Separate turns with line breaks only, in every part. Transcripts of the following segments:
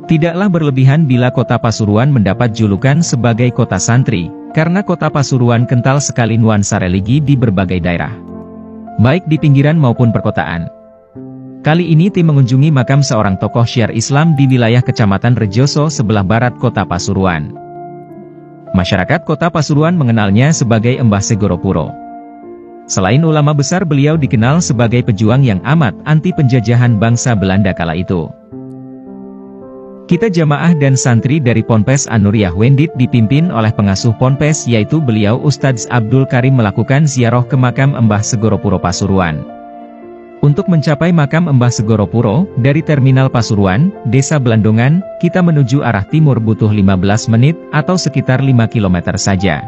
Tidaklah berlebihan bila kota Pasuruan mendapat julukan sebagai kota santri, karena kota Pasuruan kental sekali nuansa religi di berbagai daerah, baik di pinggiran maupun perkotaan. Kali ini tim mengunjungi makam seorang tokoh syiar Islam di wilayah Kecamatan Rejoso sebelah barat kota Pasuruan. Masyarakat kota Pasuruan mengenalnya sebagai Mbah Segoropuro. Selain ulama besar, beliau dikenal sebagai pejuang yang amat anti penjajahan bangsa Belanda kala itu. Kita jamaah dan santri dari Ponpes An-Nuriyah Wendit dipimpin oleh pengasuh Ponpes yaitu beliau Ustadz Abdul Karim melakukan ziarah ke makam Mbah Segoropuro Pasuruan. Untuk mencapai makam Mbah Segoropuro, dari Terminal Pasuruan, Desa Belandongan, kita menuju arah timur butuh 15 menit, atau sekitar 5 km saja.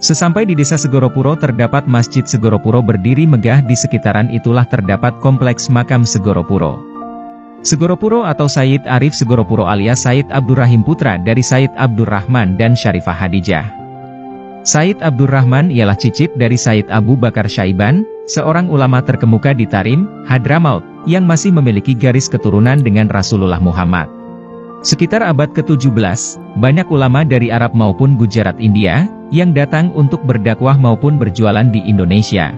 Sesampai di Desa Segoropuro terdapat Masjid Segoropuro berdiri megah, di sekitaran itulah terdapat kompleks makam Segoropuro. Segoropuro atau Sayyid Arif Segoropuro alias Sayyid Abdurrahim putra dari Sayyid Abdurrahman dan Syarifah Hadijah. Sayyid Abdurrahman ialah cicit dari Sayyid Abu Bakar Syaiban, seorang ulama terkemuka di Tarim, Hadramaut, yang masih memiliki garis keturunan dengan Rasulullah Muhammad. Sekitar abad ke-17, banyak ulama dari Arab maupun Gujarat India, yang datang untuk berdakwah maupun berjualan di Indonesia.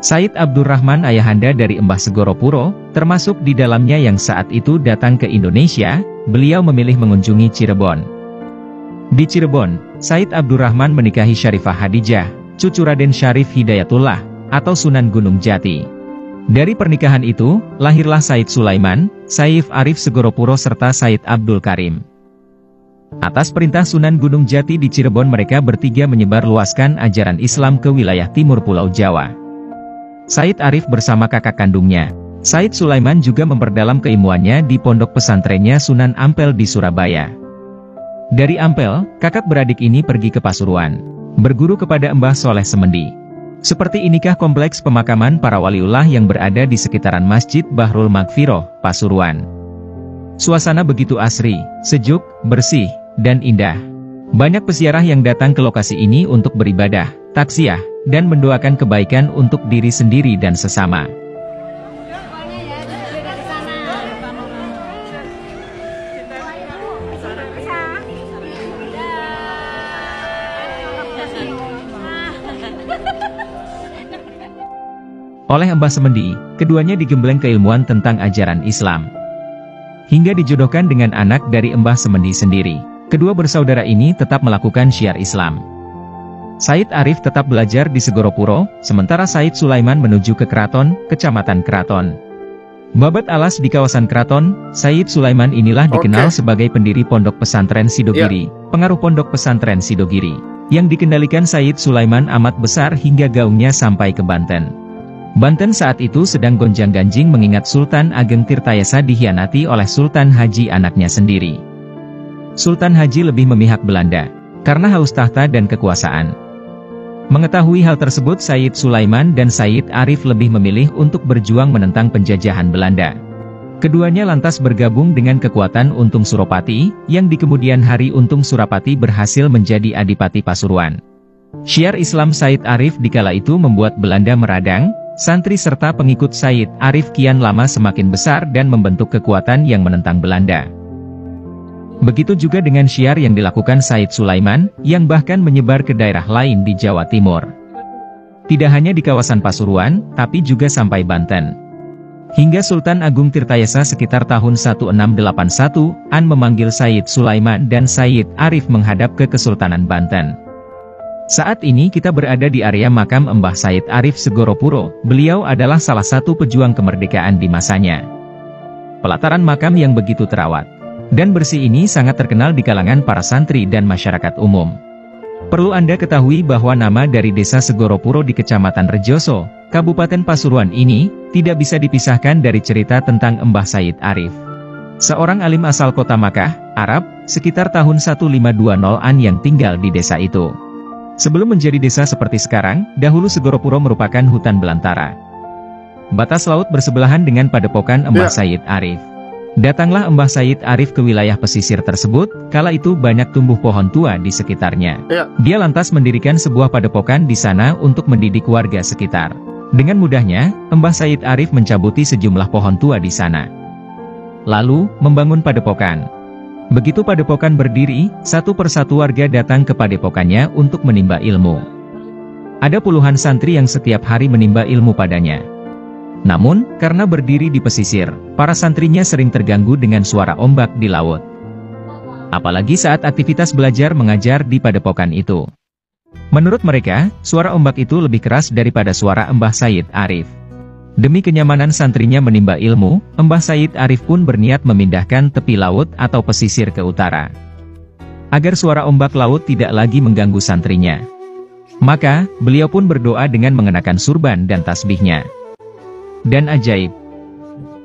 Sayyid Abdurrahman ayahanda dari Mbah Segoropuro, termasuk di dalamnya yang saat itu datang ke Indonesia, beliau memilih mengunjungi Cirebon. Di Cirebon, Sayyid Abdurrahman menikahi Syarifah Hadijah, cucu Raden Syarif Hidayatullah, atau Sunan Gunung Jati. Dari pernikahan itu, lahirlah Sayyid Sulaiman, Sayyid Arif Segoropuro serta Sayyid Abdul Karim. Atas perintah Sunan Gunung Jati di Cirebon, mereka bertiga menyebar luaskan ajaran Islam ke wilayah timur Pulau Jawa. Sayyid Arif bersama kakak kandungnya, Sayyid Sulaiman, juga memperdalam keilmuannya di pondok pesantrennya Sunan Ampel di Surabaya. Dari Ampel, kakak beradik ini pergi ke Pasuruan, berguru kepada Mbah Soleh Semendi. Seperti inikah kompleks pemakaman para waliullah yang berada di sekitaran Masjid Bahrul Magfiroh, Pasuruan. Suasana begitu asri, sejuk, bersih, dan indah. Banyak peziarah yang datang ke lokasi ini untuk beribadah, taksiah, dan mendoakan kebaikan untuk diri sendiri dan sesama. Oleh Mbah Semendi, keduanya digembleng keilmuan tentang ajaran Islam, hingga dijodohkan dengan anak dari Mbah Semendi sendiri. Kedua bersaudara ini tetap melakukan syiar Islam. Sayyid Arif tetap belajar di Segoropuro, sementara Sayyid Sulaiman menuju ke Keraton, Kecamatan Keraton. Babat alas di kawasan Keraton, Sayyid Sulaiman inilah dikenal sebagai pendiri Pondok Pesantren Sidogiri, pengaruh Pondok Pesantren Sidogiri, yang dikendalikan Sayyid Sulaiman amat besar hingga gaungnya sampai ke Banten. Banten saat itu sedang gonjang-ganjing mengingat Sultan Ageng Tirtayasa dikhianati oleh Sultan Haji anaknya sendiri. Sultan Haji lebih memihak Belanda, karena haus tahta dan kekuasaan. Mengetahui hal tersebut, Sayyid Sulaiman dan Sayyid Arif lebih memilih untuk berjuang menentang penjajahan Belanda. Keduanya lantas bergabung dengan kekuatan Untung Suropati, yang di kemudian hari Untung Surapati berhasil menjadi Adipati Pasuruan. Syiar Islam Sayyid Arif dikala itu membuat Belanda meradang, santri serta pengikut Sayyid Arif kian lama semakin besar dan membentuk kekuatan yang menentang Belanda. Begitu juga dengan syiar yang dilakukan Sayyid Sulaiman, yang bahkan menyebar ke daerah lain di Jawa Timur. Tidak hanya di kawasan Pasuruan, tapi juga sampai Banten. Hingga Sultan Agung Tirtayasa sekitar tahun 1681, memanggil Sayyid Sulaiman dan Sayyid Arif menghadap ke Kesultanan Banten. Saat ini kita berada di area makam Mbah Sayyid Arif Segoropuro. Beliau adalah salah satu pejuang kemerdekaan di masanya. Pelataran makam yang begitu terawat dan bersih ini sangat terkenal di kalangan para santri dan masyarakat umum. Perlu Anda ketahui bahwa nama dari Desa Segoropuro di Kecamatan Rejoso, Kabupaten Pasuruan ini, tidak bisa dipisahkan dari cerita tentang Mbah Sayyid Arif. Seorang alim asal kota Makkah, Arab, sekitar tahun 1520-an yang tinggal di desa itu. Sebelum menjadi desa seperti sekarang, dahulu Segoropuro merupakan hutan belantara. Batas laut bersebelahan dengan padepokan Mbah Sayyid Arif. Datanglah Mbah Sayyid Arif ke wilayah pesisir tersebut, kala itu banyak tumbuh pohon tua di sekitarnya. Dia lantas mendirikan sebuah padepokan di sana untuk mendidik warga sekitar. Dengan mudahnya, Mbah Sayyid Arif mencabuti sejumlah pohon tua di sana, lalu membangun padepokan. Begitu padepokan berdiri, satu persatu warga datang ke padepokannya untuk menimba ilmu. Ada puluhan santri yang setiap hari menimba ilmu padanya. Namun, karena berdiri di pesisir, para santrinya sering terganggu dengan suara ombak di laut. Apalagi saat aktivitas belajar mengajar di padepokan itu. Menurut mereka, suara ombak itu lebih keras daripada suara Mbah Said Arif. Demi kenyamanan santrinya menimba ilmu, Mbah Said Arif pun berniat memindahkan tepi laut atau pesisir ke utara. Agar suara ombak laut tidak lagi mengganggu santrinya. Maka, beliau pun berdoa dengan mengenakan surban dan tasbihnya. Dan ajaib,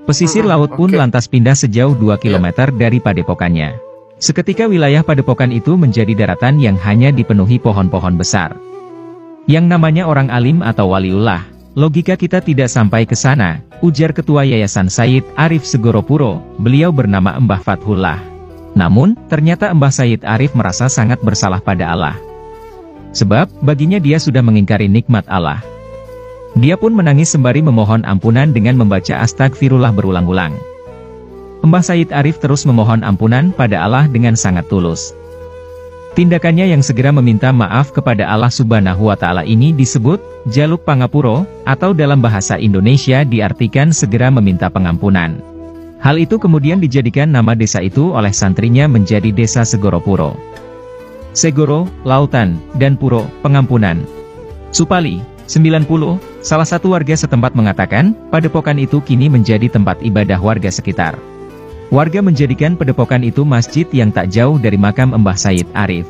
pesisir laut pun lantas pindah sejauh 2 km dari padepokannya. Seketika wilayah padepokan itu menjadi daratan yang hanya dipenuhi pohon-pohon besar. Yang namanya orang alim atau waliullah, logika kita tidak sampai ke sana, ujar Ketua Yayasan Said Arif Segoropuro, beliau bernama Mbah Fathullah. Namun, ternyata Mbah Said Arif merasa sangat bersalah pada Allah. Sebab, baginya dia sudah mengingkari nikmat Allah. Dia pun menangis sembari memohon ampunan dengan membaca astagfirullah berulang-ulang. Mbah Said Arif terus memohon ampunan pada Allah dengan sangat tulus. Tindakannya yang segera meminta maaf kepada Allah Subhanahu wa Ta'ala ini disebut jaluk pangapuro, atau dalam bahasa Indonesia diartikan segera meminta pengampunan. Hal itu kemudian dijadikan nama desa itu oleh santrinya menjadi Desa Segoropuro. Segoro, lautan, dan puro, pengampunan. Supali, 90, salah satu warga setempat mengatakan, padepokan itu kini menjadi tempat ibadah warga sekitar. Warga menjadikan padepokan itu masjid yang tak jauh dari makam Mbah Said Arif.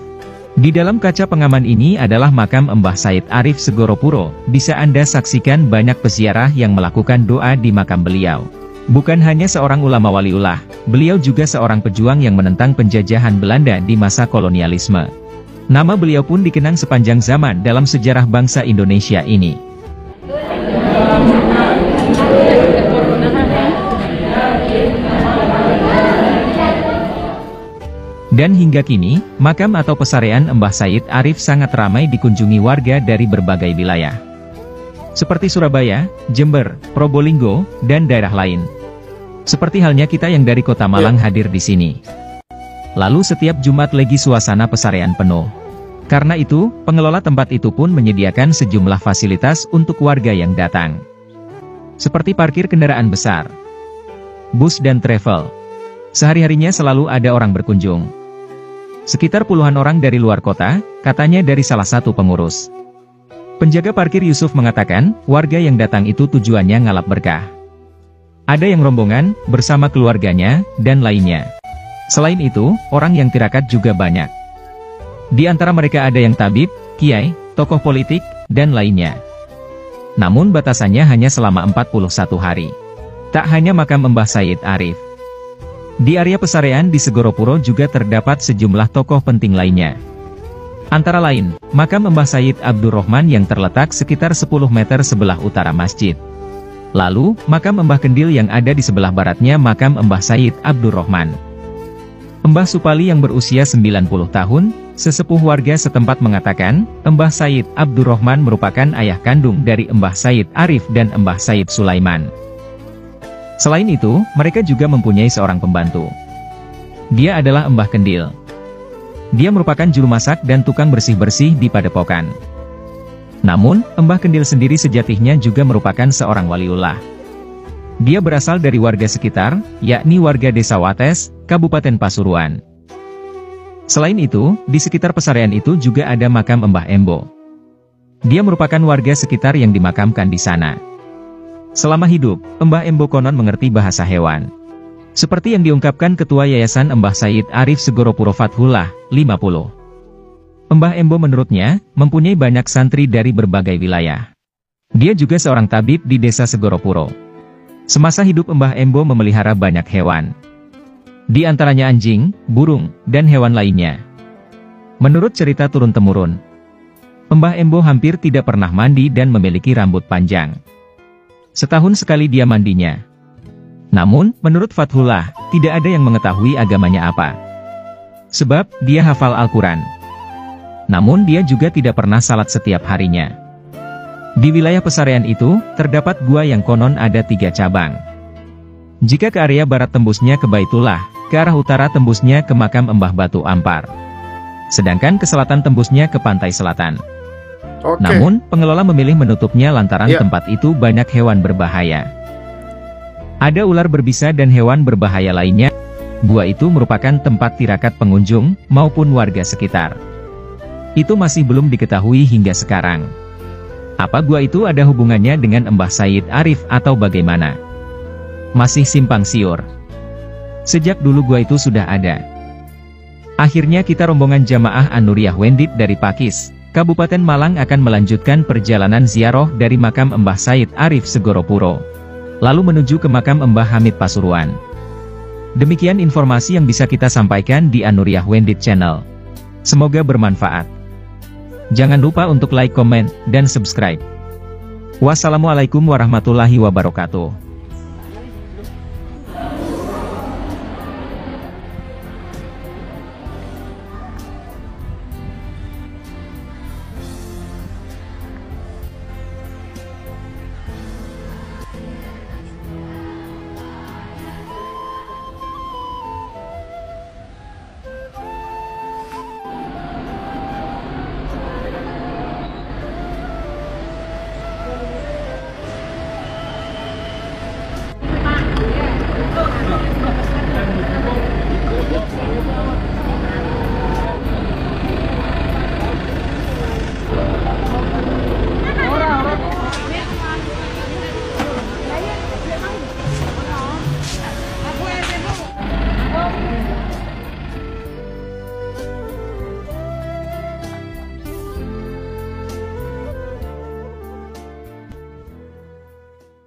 Di dalam kaca pengaman ini adalah makam Mbah Said Arif Segoropuro, bisa Anda saksikan banyak peziarah yang melakukan doa di makam beliau. Bukan hanya seorang ulama waliullah, beliau juga seorang pejuang yang menentang penjajahan Belanda di masa kolonialisme. Nama beliau pun dikenang sepanjang zaman dalam sejarah bangsa Indonesia ini. Dan hingga kini, makam atau pesarean Mbah Said Arif sangat ramai dikunjungi warga dari berbagai wilayah. Seperti Surabaya, Jember, Probolinggo, dan daerah lain. Seperti halnya kita yang dari Kota Malang hadir di sini. Lalu setiap Jumat Legi suasana pesarean penuh. Karena itu, pengelola tempat itu pun menyediakan sejumlah fasilitas untuk warga yang datang. Seperti parkir kendaraan besar, bus dan travel. Sehari-harinya selalu ada orang berkunjung. Sekitar puluhan orang dari luar kota, katanya dari salah satu pengurus. Penjaga parkir Yusuf mengatakan, warga yang datang itu tujuannya ngalap berkah. Ada yang rombongan, bersama keluarganya, dan lainnya. Selain itu, orang yang tirakat juga banyak. Di antara mereka ada yang tabib, kiai, tokoh politik, dan lainnya. Namun batasannya hanya selama 41 hari. Tak hanya makam Mbah Said Arif. Di area pesarean di Segoropuro juga terdapat sejumlah tokoh penting lainnya. Antara lain, makam Mbah Said Abdurrahman yang terletak sekitar 10 meter sebelah utara masjid. Lalu, makam Mbah Kendil yang ada di sebelah baratnya makam Mbah Said Abdurrahman. Mbah Supali yang berusia 90 tahun, sesepuh warga setempat mengatakan, Mbah Said Abdurrahman merupakan ayah kandung dari Mbah Said Arif dan Mbah Said Sulaiman. Selain itu, mereka juga mempunyai seorang pembantu. Dia adalah Mbah Kendil. Dia merupakan juru masak dan tukang bersih-bersih di padepokan. Namun, Mbah Kendil sendiri sejatinya juga merupakan seorang waliullah. Dia berasal dari warga sekitar, yakni warga Desa Wates, Kabupaten Pasuruan. Selain itu, di sekitar pesarean itu juga ada makam Mbah Embo. Dia merupakan warga sekitar yang dimakamkan di sana. Selama hidup, Mbah Embo konon mengerti bahasa hewan. Seperti yang diungkapkan Ketua Yayasan Mbah Said Arif Segoropuro Fathullah, 50. Mbah Embo menurutnya, mempunyai banyak santri dari berbagai wilayah. Dia juga seorang tabib di Desa Segoropuro. Semasa hidup Mbah Embo memelihara banyak hewan. Di antaranya anjing, burung, dan hewan lainnya. Menurut cerita turun-temurun, Mbah Embo hampir tidak pernah mandi dan memiliki rambut panjang. Setahun sekali dia mandinya. Namun, menurut Fathullah, tidak ada yang mengetahui agamanya apa. Sebab, dia hafal Al-Quran. Namun dia juga tidak pernah salat setiap harinya. Di wilayah pesarean itu, terdapat gua yang konon ada 3 cabang. Jika ke area barat tembusnya ke Baitullah, ke arah utara tembusnya ke makam Mbah Batu Ampar. Sedangkan ke selatan tembusnya ke pantai selatan.
Oke.
Namun, pengelola memilih menutupnya lantaran
Ya.
tempat itu banyak hewan berbahaya. Ada ular berbisa dan hewan berbahaya lainnya. Gua itu merupakan tempat tirakat pengunjung, maupun warga sekitar. Itu masih belum diketahui hingga sekarang. Apa gua itu ada hubungannya dengan Mbah Said Arif atau bagaimana? Masih simpang siur. Sejak dulu gua itu sudah ada. Akhirnya kita rombongan jamaah An-Nuriyah Wendit dari Pakis, Kabupaten Malang akan melanjutkan perjalanan ziarah dari makam Mbah Said Arif Segoropuro, lalu menuju ke makam Mbah Hamid Pasuruan. Demikian informasi yang bisa kita sampaikan di An-Nuriyah Wendit Channel. Semoga bermanfaat. Jangan lupa untuk like, komen, dan subscribe. Wassalamualaikum warahmatullahi wabarakatuh.